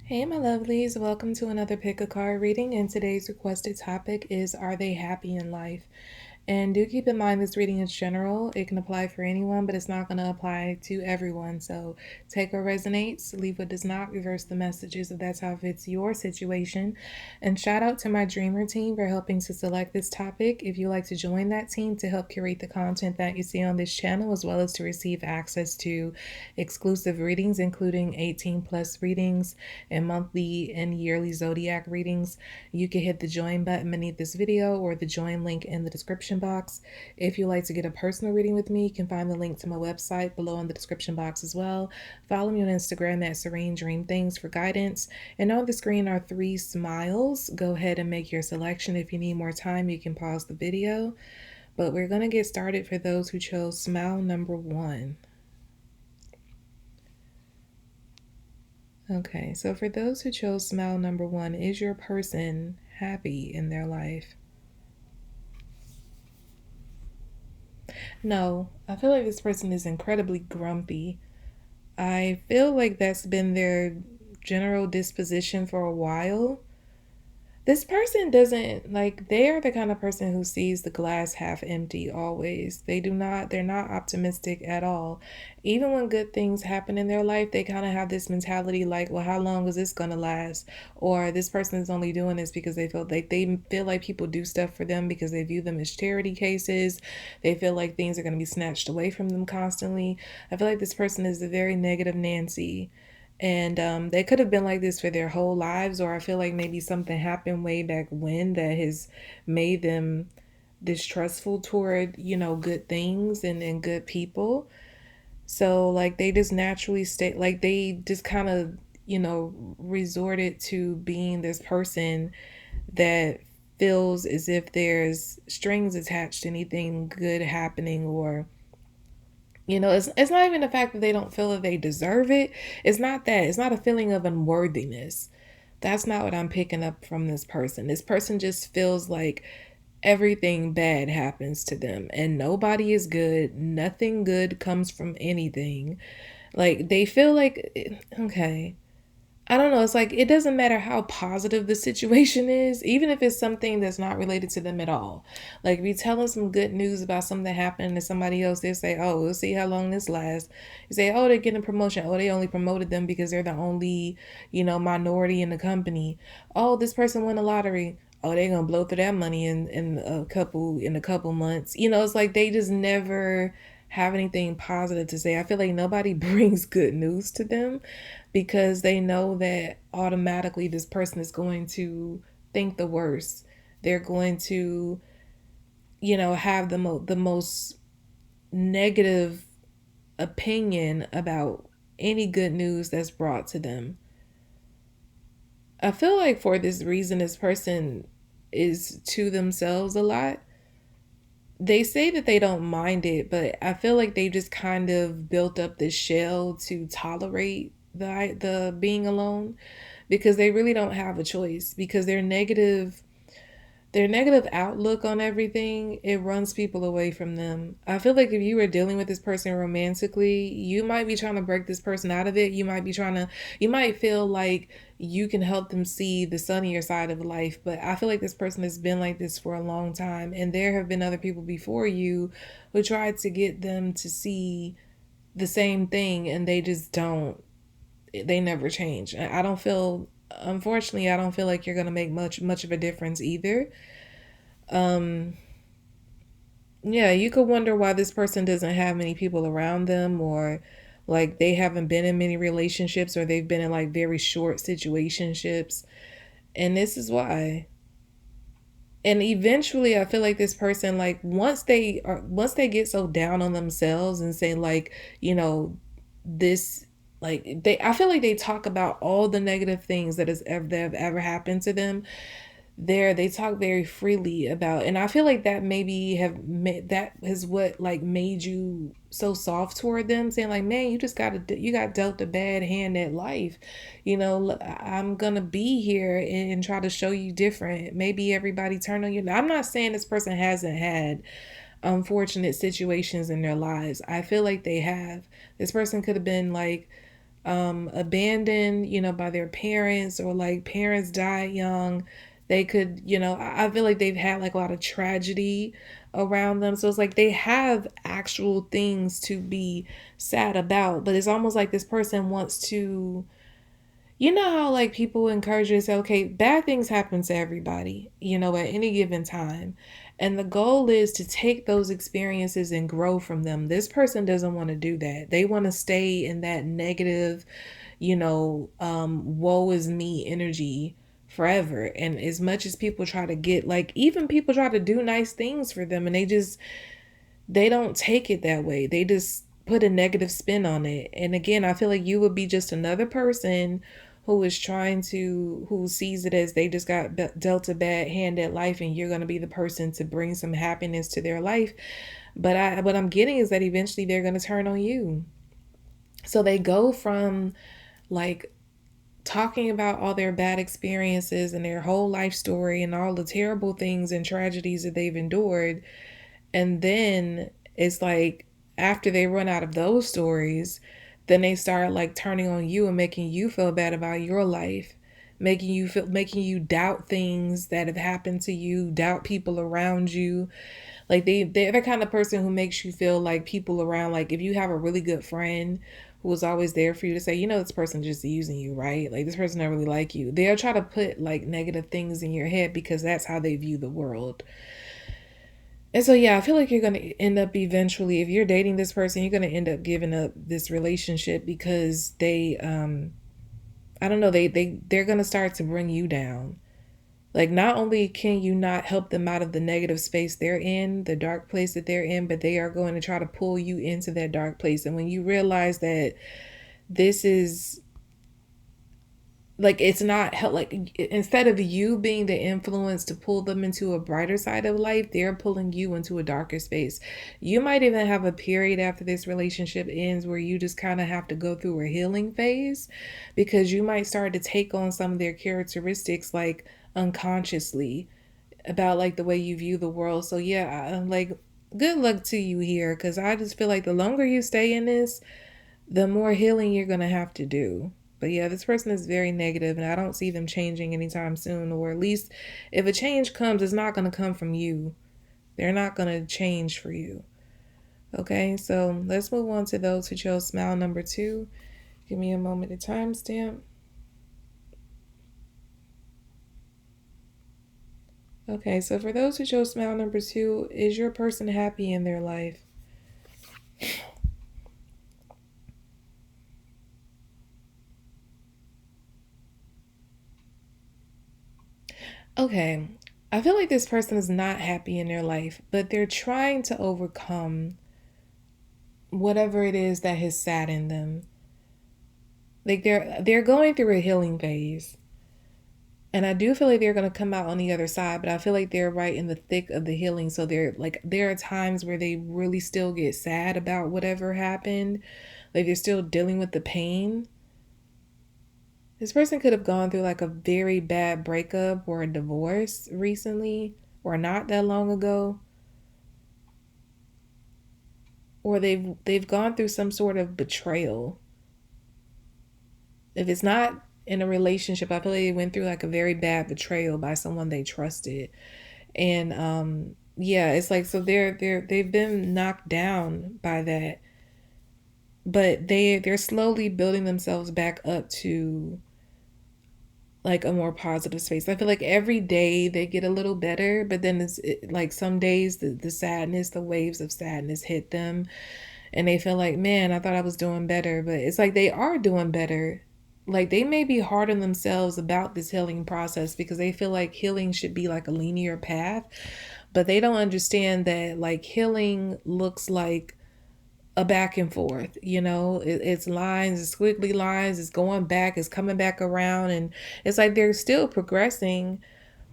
Hey, my lovelies, welcome to another pick a card reading. And today's requested topic is, are they happy in life? And do keep in mind this reading is general. It can apply for anyone, but it's not going to apply to everyone. So take what resonates, leave what does not, reverse the messages if that's how it fits your situation. And shout out to my Dreamer team for helping to select this topic. If you like to join that team to help curate the content that you see on this channel, as well as to receive access to exclusive readings, including 18 plus readings and monthly and yearly zodiac readings, you can hit the join button beneath this video or the join link in the description box. If you'd like to get a personal reading with me, you can find the link to my website below in the description box as well. Follow me on Instagram at Serene Dream Things for guidance. And on the screen are 3 smiles. Go ahead and make your selection. If you need more time, you can pause the video. But we're going to get started for those who chose smile number 1. Okay, so for those who chose smile number 1, is your person happy in their life? No, I feel like this person is incredibly grumpy. I feel like that's been their general disposition for a while. This person doesn't, like, they are the kind of person who sees the glass half empty always. They're not optimistic at all. Even when good things happen in their life, they kind of have this mentality like, well, how long is this going to last? Or this person is only doing this because they feel like people do stuff for them because they view them as charity cases. They feel like things are going to be snatched away from them constantly. I feel like this person is a very negative Nancy. And they could have been like this for their whole lives, or I feel like maybe something happened way back when that has made them distrustful toward, good things and good people. So, like, they just naturally stay, like, they just kind of, resorted to being this person that feels as if there's strings attached to anything good happening, or it's not even the fact that they don't feel that they deserve it. It's not that. It's not a feeling of unworthiness. That's not what I'm picking up from this person. This person just feels like everything bad happens to them and nobody is good. Nothing good comes from anything. Like, they feel like, okay, I don't know. It's like it doesn't matter how positive the situation is, even if it's something that's not related to them at all. Like, if you tell them some good news about something that happened to somebody else, they say, "Oh, we'll see how long this lasts." You say, "Oh, they're getting a promotion. Oh, they only promoted them because they're the only, minority in the company. Oh, this person won a lottery. Oh, they're gonna blow through that money in a couple months." It's like they just never have anything positive to say. I feel like nobody brings good news to them because they know that automatically this person is going to think the worst. They're going to, have the most negative opinion about any good news that's brought to them. I feel like for this reason, this person is to themselves a lot. They say that they don't mind it, but I feel like they just kind of built up this shell to tolerate the being alone, because they really don't have a choice, because their negative outlook on everything, it runs people away from them. I feel like if you were dealing with this person romantically, you might be trying to break this person out of it. You might feel like you can help them see the sunnier side of life, but I feel like this person has been like this for a long time, and there have been other people before you who tried to get them to see the same thing, and they just don't. They never change. I don't feel, unfortunately, I don't feel like you're gonna make much of a difference either. Um, yeah, you could wonder why this person doesn't have many people around them, or like they haven't been in many relationships, or they've been in like very short situationships. And this is why. And eventually I feel like this person, like, once they get so down on themselves and say, like, this, like, I feel like they talk about all the negative things that have ever happened to them. They talk very freely about, and I feel like that maybe have made, that is what, like, made you so soft toward them, saying like, man, you got dealt a bad hand at life. I'm gonna be here and try to show you different. Maybe everybody turn on you. Now, I'm not saying this person hasn't had unfortunate situations in their lives. I feel like they have. This person could have been like abandoned, by their parents, or like parents died young. They could, I feel like they've had like a lot of tragedy around them. So it's like they have actual things to be sad about, but it's almost like this person wants to, how like people encourage you to say, okay, bad things happen to everybody, at any given time. And the goal is to take those experiences and grow from them. This person doesn't want to do that. They want to stay in that negative, woe is me energy forever. And as much as people try to get, like, even people try to do nice things for them, and they don't take it that way. They just put a negative spin on it. And again, I feel like you would be just another person who sees it as they just got dealt a bad hand at life, and you're going to be the person to bring some happiness to their life. But what I'm getting is that eventually they're going to turn on you. So they go from like talking about all their bad experiences and their whole life story and all the terrible things and tragedies that they've endured. And then it's like after they run out of those stories, then they start like turning on you and making you feel bad about your life, making you doubt things that have happened to you, doubt people around you. Like they're the kind of person who makes you feel like people around, like if you have a really good friend who is always there for you to say, this person just using you, right? Like this person don't really like you. They'll try to put like negative things in your head because that's how they view the world. And so yeah, I feel like you're gonna end up eventually, if you're dating this person, you're gonna end up giving up this relationship because they I don't know, they're gonna start to bring you down. Like not only can you not help them out of the negative space they're in, the dark place that they're in, but they are going to try to pull you into that dark place. And when you realize that this is like it's not help, like instead of you being the influence to pull them into a brighter side of life, they're pulling you into a darker space. You might even have a period after this relationship ends where you just kind of have to go through a healing phase, because you might start to take on some of their characteristics like unconsciously, about like the way you view the world. So yeah, I'm like, good luck to you here, because I just feel like the longer you stay in this, the more healing you're going to have to do. But yeah, this person is very negative, and I don't see them changing anytime soon. Or at least if a change comes, it's not going to come from you. They're not going to change for you. Okay, so let's move on to those who chose smile number 2. Give me a moment to timestamp. Okay, so for those who chose smile number 2, is your person happy in their life? Okay, I feel like this person is not happy in their life, but they're trying to overcome whatever it is that has saddened them. Like they're going through a healing phase. And I do feel like they're going to come out on the other side, but I feel like they're right in the thick of the healing. So they're like, there are times where they really still get sad about whatever happened. Like they're still dealing with the pain. This person could have gone through like a very bad breakup or a divorce recently, or not that long ago, or they've gone through some sort of betrayal. If it's not in a relationship, I feel like they went through like a very bad betrayal by someone they trusted. And yeah, it's like, so they've been knocked down by that, but they're slowly building themselves back up to like a more positive space. I feel like every day they get a little better, but then like some days the sadness, the waves of sadness hit them, and they feel like, man, I thought I was doing better. But it's like they are doing better. Like they may be hard on themselves about this healing process because they feel like healing should be like a linear path, but they don't understand that like healing looks like a back and forth. It's lines, it's squiggly lines, it's going back, it's coming back around, and it's like they're still progressing.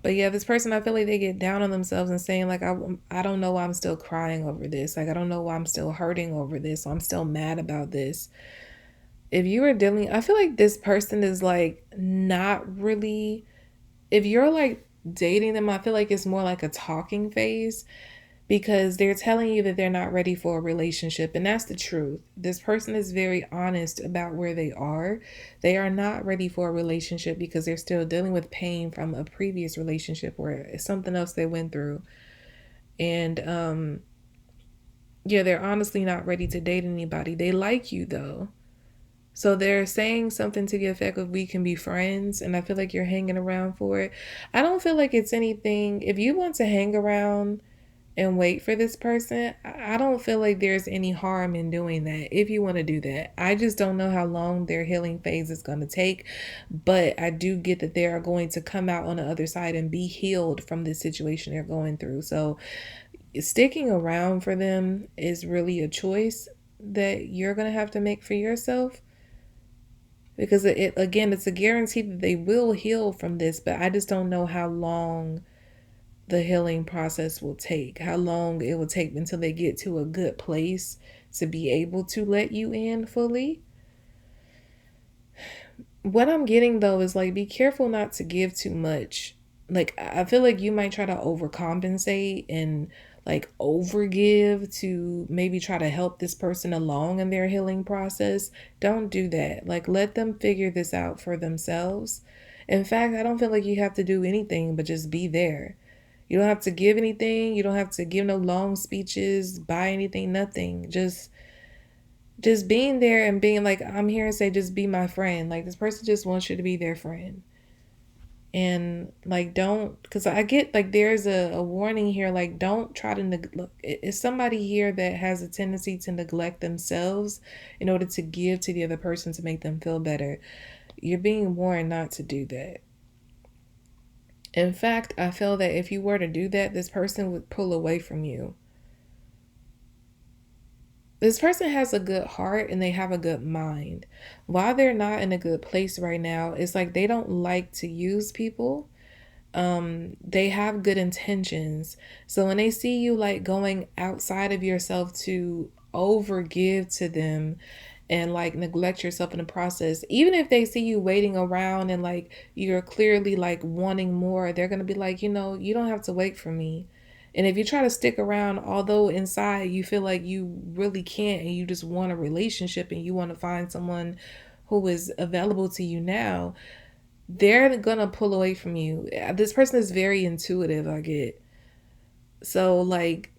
But yeah, this person, I feel like they get down on themselves and saying like, I don't know why I'm still crying over this. Like I don't know why I'm still hurting over this. So I'm still mad about this. If you are dealing, I feel like this person is like not really, if you're like dating them, I feel like it's more like a talking phase, because they're telling you that they're not ready for a relationship. And that's the truth. This person is very honest about where they are. They are not ready for a relationship because they're still dealing with pain from a previous relationship or it's something else they went through. And yeah, they're honestly not ready to date anybody. They like you though. So they're saying something to the effect of we can be friends, and I feel like you're hanging around for it. I don't feel like it's anything. If you want to hang around and wait for this person, I don't feel like there's any harm in doing that if you want to do that. I just don't know how long their healing phase is going to take, but I do get that they are going to come out on the other side and be healed from the situation they're going through. So sticking around for them is really a choice that you're going to have to make for yourself because it again it's a guarantee that they will heal from this, but I just don't know how long the healing process will take, how long it will take until they get to a good place to be able to let you in fully. What I'm getting though is like be careful not to give too much. Like I feel like you might try to overcompensate and like overgive to maybe try to help this person along in their healing process. Don't do that. Like let them figure this out for themselves. In fact, I don't feel like you have to do anything but just be there. You don't have to give anything. You don't have to give no long speeches, buy anything, nothing. Just being there and being like, I'm here and say, just be my friend. Like this person just wants you to be their friend. And like don't, because I get like there's a warning here, like don't try to look, is somebody here that has a tendency to neglect themselves in order to give to the other person to make them feel better. You're being warned not to do that. In fact, I feel that if you were to do that, this person would pull away from you. This person has a good heart and they have a good mind. While they're not in a good place right now, it's like they don't like to use people. They have good intentions. So when they see you like going outside of yourself to overgive to them and like neglect yourself in the process, even if they see you waiting around and like you're clearly like wanting more, they're gonna be like, you don't have to wait for me. And if you try to stick around, although inside you feel like you really can't and you just want a relationship and you want to find someone who is available to you now, they're gonna pull away from you. This person is very intuitive, I get. So like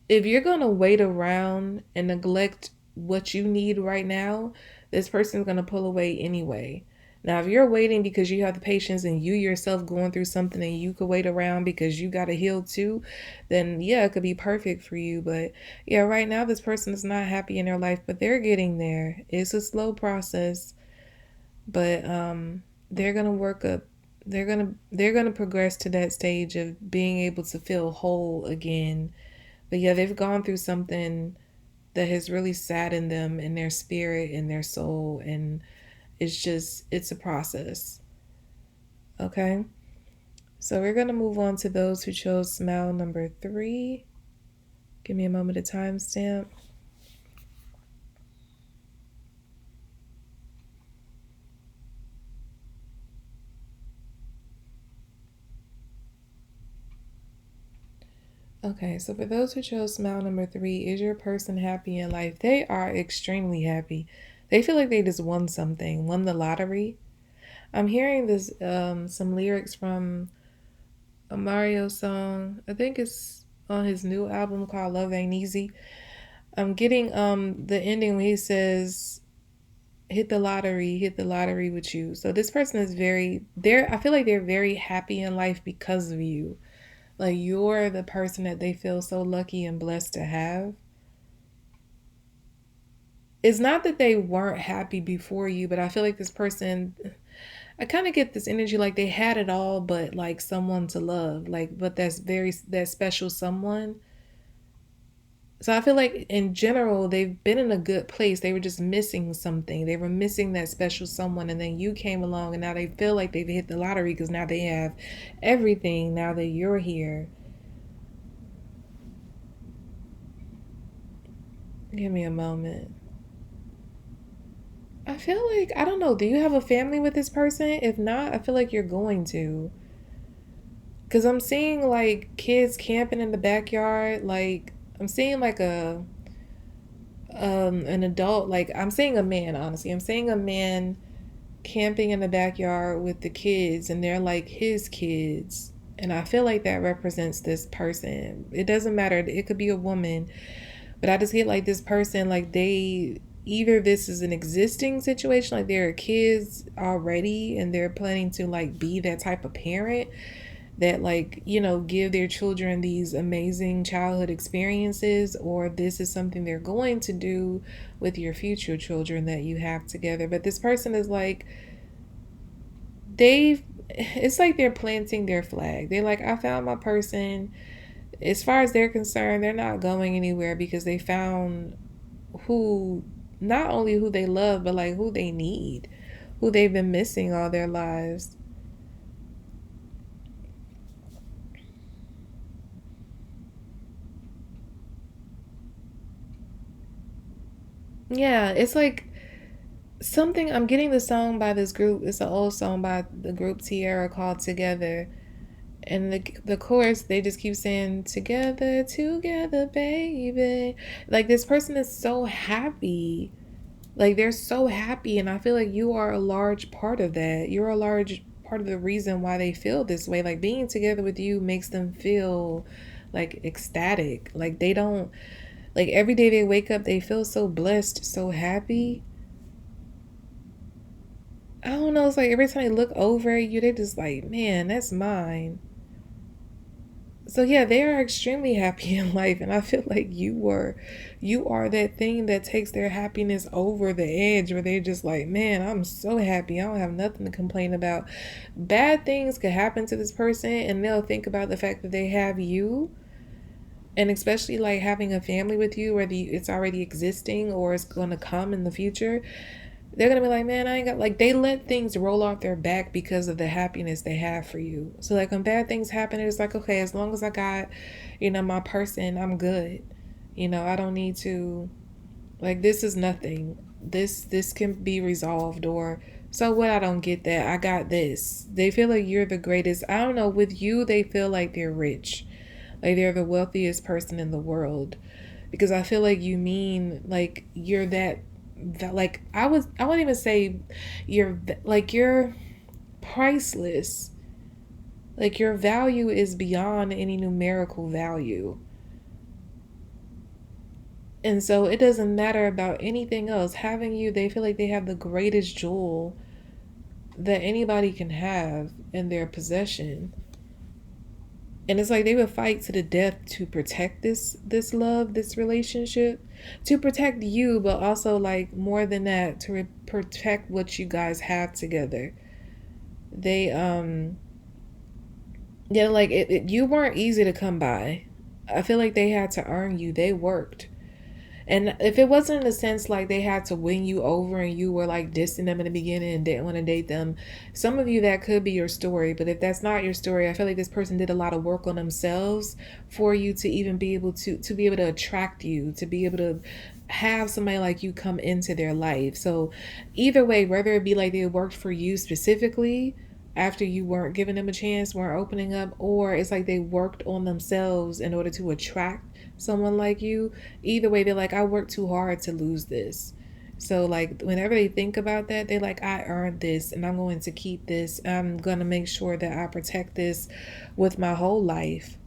if you're gonna wait around and neglect what you need right now, this person's gonna pull away anyway. Now, if you're waiting because you have the patience and you yourself going through something and you could wait around because you got to heal too, then yeah, it could be perfect for you. But yeah, right now this person is not happy in their life, but they're getting there. It's a slow process, but they're gonna work up. They're gonna progress to that stage of being able to feel whole again. But yeah, they've gone through something that has really saddened them in their spirit and their soul, and it's a process. Okay, so we're gonna move on to those who chose smile number 3. Give me a moment to timestamp. Okay, so for those who chose smile number 3, is your person happy in life? They are extremely happy. They feel like they just won something, won the lottery. I'm hearing this some lyrics from a Mario song. I think it's on his new album called Love Ain't Easy. I'm getting the ending when he says hit the lottery with you. So this person is very they're I feel like they're very happy in life because of you. Like you're the person that they feel so lucky and blessed to have. It's not that they weren't happy before you, but I feel like this person, I kind of get this energy like they had it all but like someone to love, like but that special someone. So I feel like in general they've been in a good place. They were just missing something. They were missing that special someone, and then you came along and now they feel like they've hit the lottery because now they have everything now that you're here. Give me a moment. I feel like I don't know, do you have a family with this person? If not, I feel like you're going to. Cause I'm seeing like kids camping in the backyard. Like I'm seeing like a an adult. Like I'm seeing a man. Honestly, I'm seeing a man camping in the backyard with the kids, and they're like his kids. And I feel like that represents this person. It doesn't matter. It could be a woman, but I just get like this person. Like they either this is an existing situation, like there are kids already, and they're planning to like be that type of parent that like give their children these amazing childhood experiences, or this is something they're going to do with your future children that you have together. But this person is like they've it's like they're planting their flag. They're like, I found my person. As far as they're concerned, they're not going anywhere because they found who, not only who they love, but like who they need, who they've been missing all their lives. Yeah, it's like something. I'm getting the song by this group. It's an old song by the group Tierra called Together. And the chorus, they just keep saying, together, together, baby. Like this person is so happy. Like they're so happy. And I feel like you are a large part of that. You're a large part of the reason why they feel this way. Like being together with you makes them feel like ecstatic. Like they don't, like every day they wake up, they feel so blessed, so happy. I don't know. It's like every time they look over at you, they're just like, man, that's mine. So yeah, they are extremely happy in life, and I feel like you are that thing that takes their happiness over the edge, where they're just like, man, I'm so happy. I don't have nothing to complain about. Bad things could happen to this person, and they'll think about the fact that they have you, and especially like having a family with you, whether it's already existing or it's going to come in the future. They're gonna be like, man, I ain't got, like, they let things roll off their back because of the happiness they have for you. So like when bad things happen, it's like, okay, as long as I got, my person, I'm good. I don't need to, like, this is nothing. This can be resolved. Or so what, I don't get that. I got this. They feel like you're the greatest. I don't know, with you they feel like they're rich. Like they're the wealthiest person in the world, because I feel like you mean like you're that like I wouldn't even say you're priceless. Like your value is beyond any numerical value. And so it doesn't matter about anything else. Having you, they feel like they have the greatest jewel that anybody can have in their possession. And it's like they would fight to the death to protect this love, this relationship, to protect you, but also like more than that, to protect what you guys have together. They yeah, like you weren't easy to come by. I feel like they had to earn you. They worked. And if it wasn't in a sense like they had to win you over and you were like dissing them in the beginning and didn't want to date them, some of you that could be your story. But if that's not your story, I feel like this person did a lot of work on themselves for you to even be able to be able to attract you, to be able to have somebody like you come into their life. So either way, whether it be like they worked for you specifically after you weren't giving them a chance, weren't opening up, or it's like they worked on themselves in order to attract someone like you. Either way, they're like, I worked too hard to lose this. So like whenever they think about that, they're like, I earned this and I'm going to keep this. I'm going to make sure that I protect this with my whole life.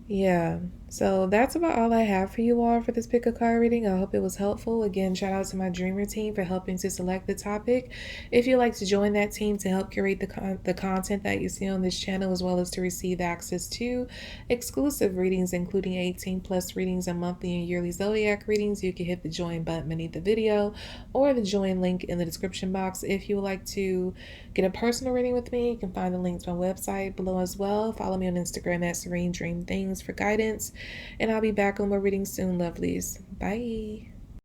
Yeah. So that's about all I have for you all for this pick a card reading. I hope it was helpful. Again, shout out to my dreamer team for helping to select the topic. If you'd like to join that team to help curate the content that you see on this channel, as well as to receive access to exclusive readings, including 18 plus readings and monthly and yearly zodiac readings, you can hit the join button beneath the video or the join link in the description box. If you would like to get a personal reading with me, you can find the link to my website below as well. Follow me on Instagram at Serene Dream Things for guidance. And I'll be back on more readings soon, lovelies. Bye.